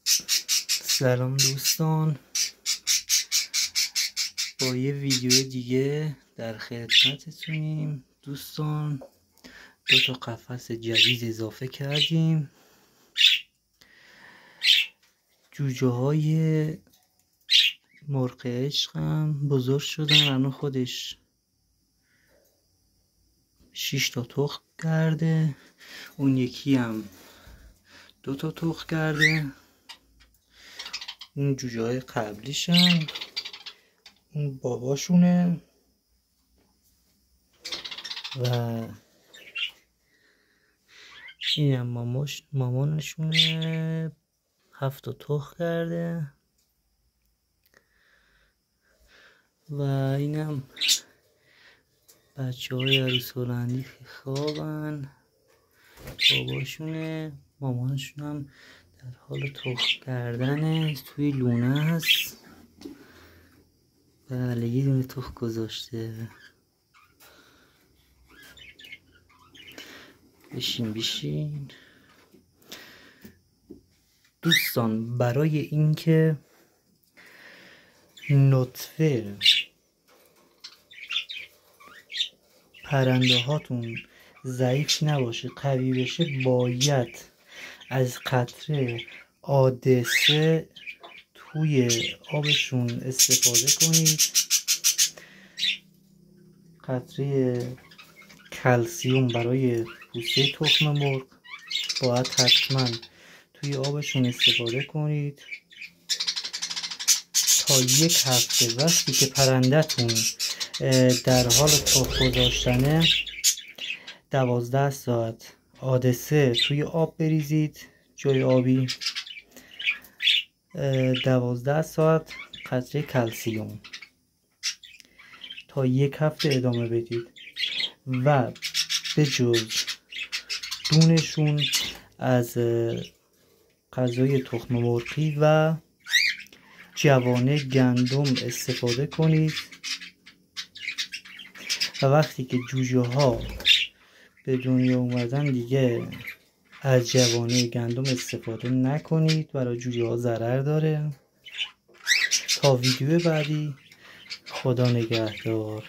سلام دوستان، با یه ویدیو دیگه در خدمتتونیم. دوستان 2 تا قفس جدید اضافه کردیم. جوجه های مرغ عشق هم بزرگ شدن، الان خودش 6 تا تخم کرده، اون یکی هم 2 تا تخم کرده. اون جوجه های قبلیشن، اون باباشونه و این هم مامانشونه، 7 تا تخم کرده. و اینم بچه های عروس هلندی که خوابن، باباشونه، مامانشون هم در حال تخم کردنه، توی لونه هست. بله، یه دونه تخم گذاشته. بشین دوستان، برای اینکه نطفه پرنده هاتون ضعیف نباشه، قوی بشه، باید از قطره عدسه توی آبشون استفاده کنید. قطره کلسیوم برای پوسته تخم مرغ باید حتما توی آبشون استفاده کنید تا 1 هفته. وقتی که پرنده‌تون در حال تخم گذاشتنه 12 ساعت عدسه توی آب بریزید، جای آبی 12 ساعت قطره کلسیوم تا 1 هفته ادامه بدید. و به جز دونشون از غذای تخم مرغی و جوانه گندم استفاده کنید. و وقتی که جوجه ها به دنیا اومدن دیگه از جوانه گندم استفاده نکنید، برای جوجه ها ضرر داره. تا ویدیو بعدی، خدا نگهدار.